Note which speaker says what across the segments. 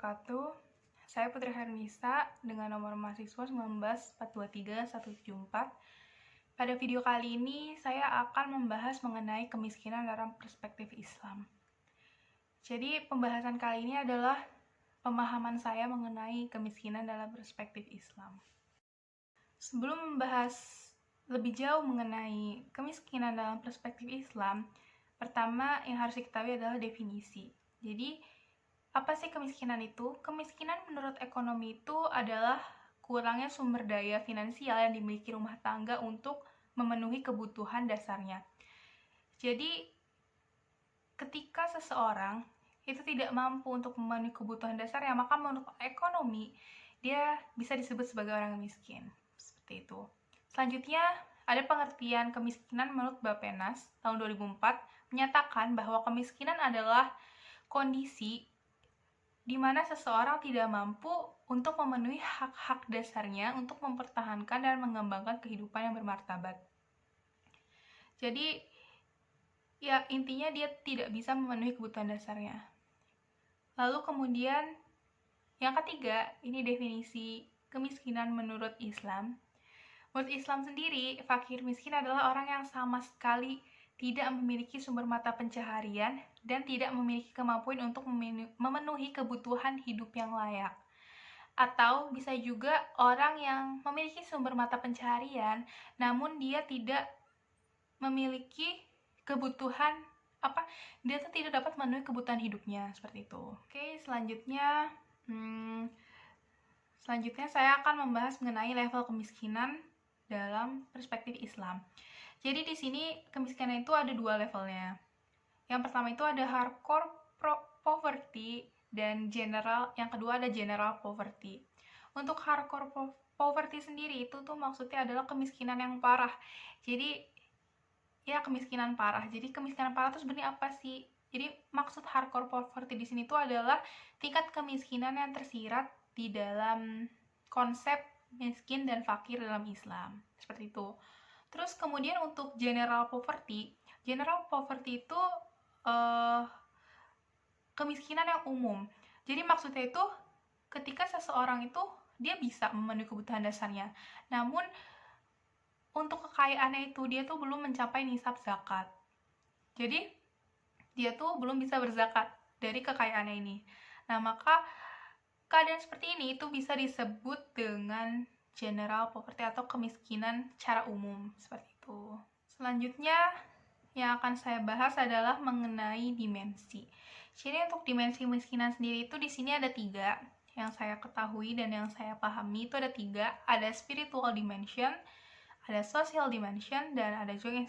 Speaker 1: wabarakatuh. Saya Putri Harnisa dengan nomor mahasiswa 19423-174. Pada video kali ini saya akan membahas mengenai kemiskinan dalam perspektif Islam. Jadi pembahasan kali ini adalah pemahaman saya mengenai kemiskinan dalam perspektif Islam. Sebelum membahas lebih jauh mengenai kemiskinan dalam perspektif Islam, pertama yang harus diketahui adalah definisi. Jadi, apa sih kemiskinan itu? Kemiskinan menurut ekonomi itu adalah kurangnya sumber daya finansial yang dimiliki rumah tangga untuk memenuhi kebutuhan dasarnya. Jadi, ketika seseorang itu tidak mampu untuk memenuhi kebutuhan dasarnya, maka menurut ekonomi, dia bisa disebut sebagai orang miskin. Seperti itu. Selanjutnya, ada pengertian kemiskinan menurut Bappenas tahun 2004 menyatakan bahwa kemiskinan adalah kondisi di mana seseorang tidak mampu untuk memenuhi hak-hak dasarnya untuk mempertahankan dan mengembangkan kehidupan yang bermartabat. Jadi, ya intinya dia tidak bisa memenuhi kebutuhan dasarnya. Lalu kemudian, yang ketiga, ini definisi kemiskinan menurut Islam. Menurut Islam sendiri, fakir miskin adalah orang yang sama sekali tidak memiliki sumber mata pencaharian dan tidak memiliki kemampuan untuk memenuhi kebutuhan hidup yang layak. Atau bisa juga orang yang memiliki sumber mata pencaharian, namun dia tidak memiliki kebutuhan dia tuh tidak dapat memenuhi kebutuhan hidupnya, seperti itu. Oke, selanjutnya saya akan membahas mengenai level kemiskinan dalam perspektif Islam. Jadi di sini kemiskinan itu ada dua levelnya. Yang pertama itu ada hardcore poverty dan general, yang kedua ada general poverty. Untuk hardcore poverty sendiri itu tuh maksudnya adalah kemiskinan yang parah. Jadi ya kemiskinan parah. Jadi kemiskinan parah itu sebenarnya apa sih? Jadi maksud hardcore poverty di sini tuh adalah tingkat kemiskinan yang tersirat di dalam konsep miskin dan fakir dalam Islam. Seperti itu. Terus kemudian untuk general poverty itu kemiskinan yang umum. Jadi maksudnya itu ketika seseorang itu dia bisa memenuhi kebutuhan dasarnya, namun untuk kekayaannya itu dia tuh belum mencapai nisab zakat. Jadi dia tuh belum bisa berzakat dari kekayaannya ini. Nah, maka keadaan seperti ini itu bisa disebut dengan general poverty atau kemiskinan secara umum, seperti itu. Selanjutnya yang akan saya bahas adalah mengenai dimensi. Jadi untuk dimensi kemiskinan sendiri itu di sini ada 3 yang saya ketahui dan yang saya pahami itu ada 3. Ada spiritual dimension, ada social dimension, dan ada juga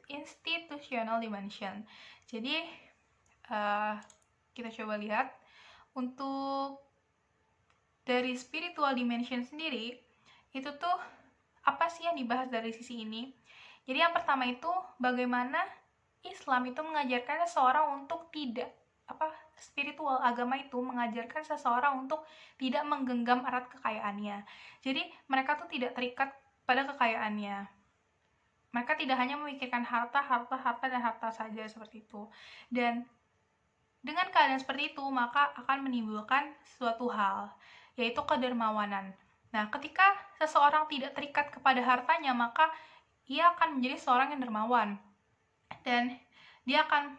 Speaker 1: institutional dimension. Jadi kita coba lihat untuk dari spiritual dimension sendiri itu tuh apa sih yang dibahas dari sisi ini? Jadi yang pertama itu bagaimana Islam itu mengajarkan seseorang untuk tidak spiritual agama itu mengajarkan seseorang untuk tidak menggenggam erat kekayaannya. Jadi mereka tuh tidak terikat pada kekayaannya. Mereka tidak hanya memikirkan harta dan harta saja seperti itu. Dan dengan keadaan seperti itu maka akan menimbulkan suatu hal, yaitu kedermawanan. Nah, ketika seseorang tidak terikat kepada hartanya, maka ia akan menjadi seorang yang dermawan. Dan dia akan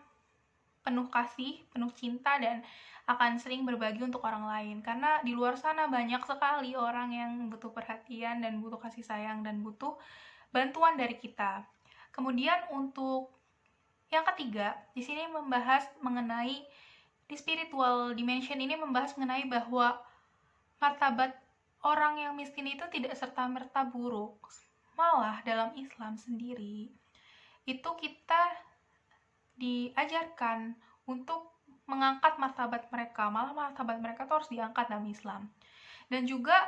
Speaker 1: penuh kasih, penuh cinta, dan akan sering berbagi untuk orang lain. Karena di luar sana banyak sekali orang yang butuh perhatian dan butuh kasih sayang dan butuh bantuan dari kita. Kemudian untuk yang ketiga, di sini membahas mengenai di spiritual dimension ini membahas mengenai bahwa martabat orang yang miskin itu tidak serta-merta buruk. Malah dalam Islam sendiri itu kita diajarkan untuk mengangkat martabat mereka. Malah martabat mereka itu harus diangkat dalam Islam. Dan juga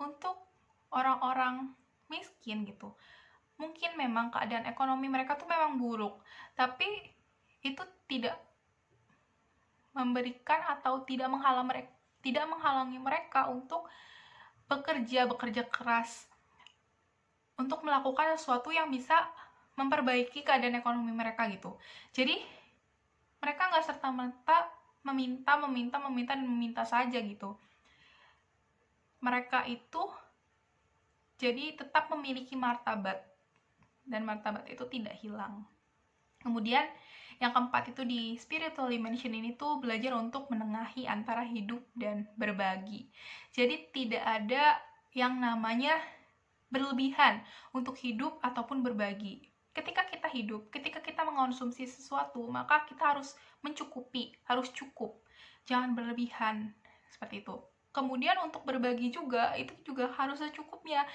Speaker 1: untuk orang-orang miskin gitu, mungkin memang keadaan ekonomi mereka tuh memang buruk, tapi itu tidak memberikan atau tidak menghalangi mereka untuk bekerja keras untuk melakukan sesuatu yang bisa memperbaiki keadaan ekonomi mereka gitu. Jadi mereka nggak serta-merta meminta dan meminta saja gitu. Mereka itu jadi tetap memiliki martabat, dan martabat itu tidak hilang. Kemudian yang keempat itu di spiritual dimension ini tuh belajar untuk menengahi antara hidup dan berbagi. Jadi tidak ada yang namanya berlebihan untuk hidup ataupun berbagi. Ketika kita hidup, ketika kita mengonsumsi sesuatu, maka kita harus mencukupi, harus cukup. Jangan berlebihan, seperti itu. Kemudian untuk berbagi juga, itu juga harus secukupnya.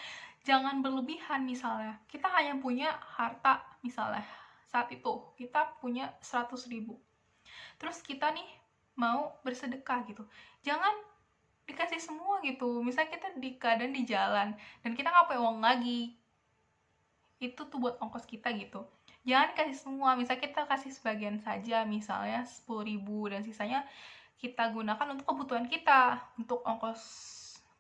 Speaker 1: Jangan berlebihan, misalnya. Kita hanya punya harta, misalnya. Saat itu, kita punya 100.000. Terus kita nih, mau bersedekah gitu. Jangan dikasih semua gitu. Misalnya kita di keadaan di jalan, dan kita nggak punya uang lagi. Itu tuh buat ongkos kita gitu. Jangan kasih semua, misalnya kita kasih sebagian saja, misalnya 10.000, dan sisanya kita gunakan untuk kebutuhan kita, untuk ongkos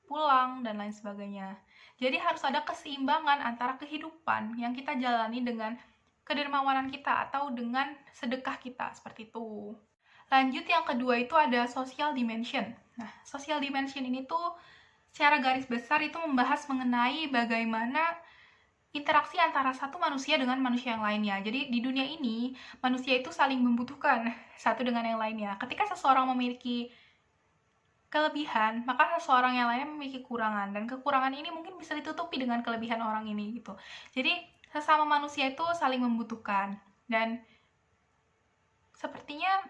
Speaker 1: pulang, dan lain sebagainya. Jadi harus ada keseimbangan antara kehidupan yang kita jalani dengan kedermawanan kita, atau dengan sedekah kita, seperti itu. Lanjut, yang kedua itu ada social dimension. Nah, social dimension ini tuh secara garis besar itu membahas mengenai bagaimana interaksi antara satu manusia dengan manusia yang lainnya. Jadi di dunia ini, manusia itu saling membutuhkan satu dengan yang lainnya. Ketika seseorang memiliki kelebihan, maka seseorang yang lainnya memiliki kekurangan, dan kekurangan ini mungkin bisa ditutupi dengan kelebihan orang ini gitu. Jadi sesama manusia itu saling membutuhkan, dan sepertinya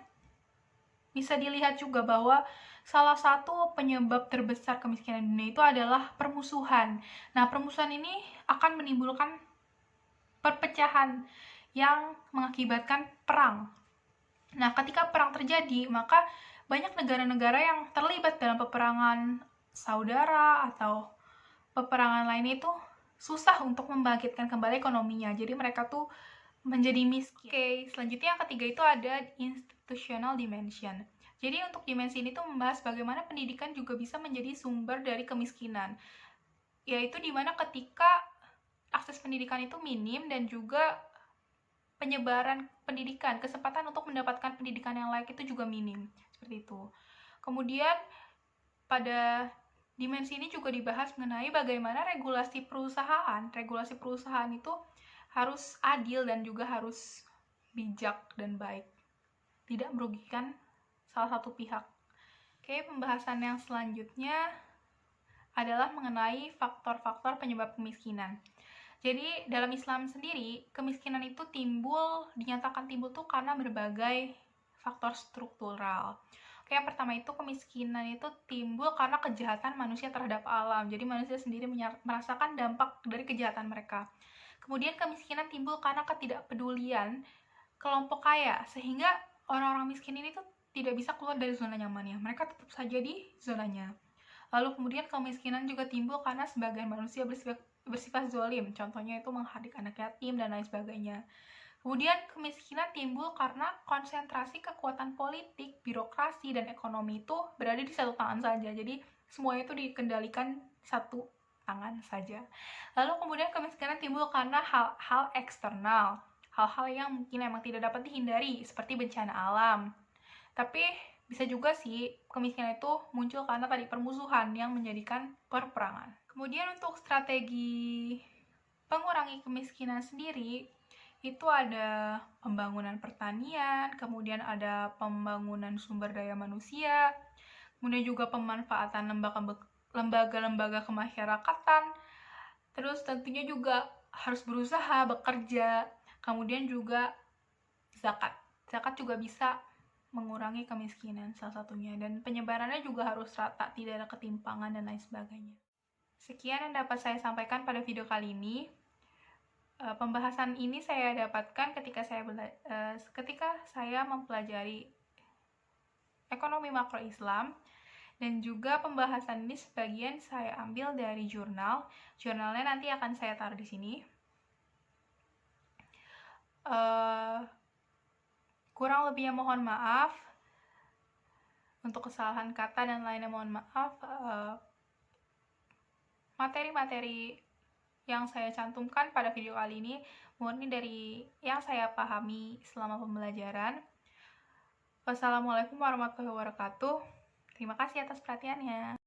Speaker 1: bisa dilihat juga bahwa salah satu penyebab terbesar kemiskinan dunia itu adalah permusuhan. Nah, permusuhan ini akan menimbulkan perpecahan yang mengakibatkan perang. Nah, ketika perang terjadi, maka banyak negara-negara yang terlibat dalam peperangan saudara atau peperangan lain itu susah untuk membangkitkan kembali ekonominya. Jadi mereka tuh menjadi miskin. Oke, selanjutnya yang ketiga itu ada institutional dimension. Jadi untuk dimensi ini tuh membahas bagaimana pendidikan juga bisa menjadi sumber dari kemiskinan. Yaitu dimana ketika akses pendidikan itu minim, dan juga penyebaran pendidikan, kesempatan untuk mendapatkan pendidikan yang layak itu juga minim, seperti itu. Kemudian pada dimensi ini juga dibahas mengenai bagaimana regulasi perusahaan. Regulasi perusahaan itu harus adil dan juga harus bijak dan baik, tidak merugikan salah satu pihak. Oke, pembahasan yang selanjutnya adalah mengenai faktor-faktor penyebab kemiskinan. Jadi dalam Islam sendiri, kemiskinan itu dinyatakan timbul tuh karena berbagai faktor struktural. Oke, yang pertama itu kemiskinan itu timbul karena kejahatan manusia terhadap alam. Jadi manusia sendiri merasakan dampak dari kejahatan mereka. Kemudian kemiskinan timbul karena ketidakpedulian kelompok kaya, sehingga orang-orang miskin ini tuh tidak bisa keluar dari zona nyamannya. Mereka tetap saja di zonanya. Lalu kemudian kemiskinan juga timbul karena sebagian manusia bersifat zolim, contohnya itu menghardik anak yatim dan lain sebagainya. Kemudian kemiskinan timbul karena konsentrasi kekuatan politik, birokrasi, dan ekonomi itu berada di satu tangan saja. Jadi semuanya itu dikendalikan satu tangan saja. Lalu kemudian kemiskinan timbul karena hal-hal eksternal, hal-hal yang mungkin emang tidak dapat dihindari, seperti bencana alam. Tapi bisa juga sih kemiskinan itu muncul karena tadi permusuhan yang menjadikan perperangan. Kemudian untuk strategi pengurangi kemiskinan sendiri, itu ada pembangunan pertanian, kemudian ada pembangunan sumber daya manusia, kemudian juga pemanfaatan lembaga-lembaga kemasyarakatan, terus tentunya juga harus berusaha, bekerja, kemudian juga zakat. Zakat juga bisa mengurangi kemiskinan salah satunya, dan penyebarannya juga harus rata, tidak ada ketimpangan dan lain sebagainya. Sekian yang dapat saya sampaikan pada video kali ini. Pembahasan ini saya dapatkan ketika saya mempelajari ekonomi makro Islam, dan juga pembahasan ini sebagian saya ambil dari jurnal. Jurnalnya nanti akan saya taruh di sini. Kurang lebihnya mohon maaf. Untuk kesalahan kata dan lainnya mohon maaf. Materi-materi yang saya cantumkan pada video kali ini murni dari yang saya pahami selama pembelajaran. Wassalamualaikum warahmatullahi wabarakatuh. Terima kasih atas perhatiannya.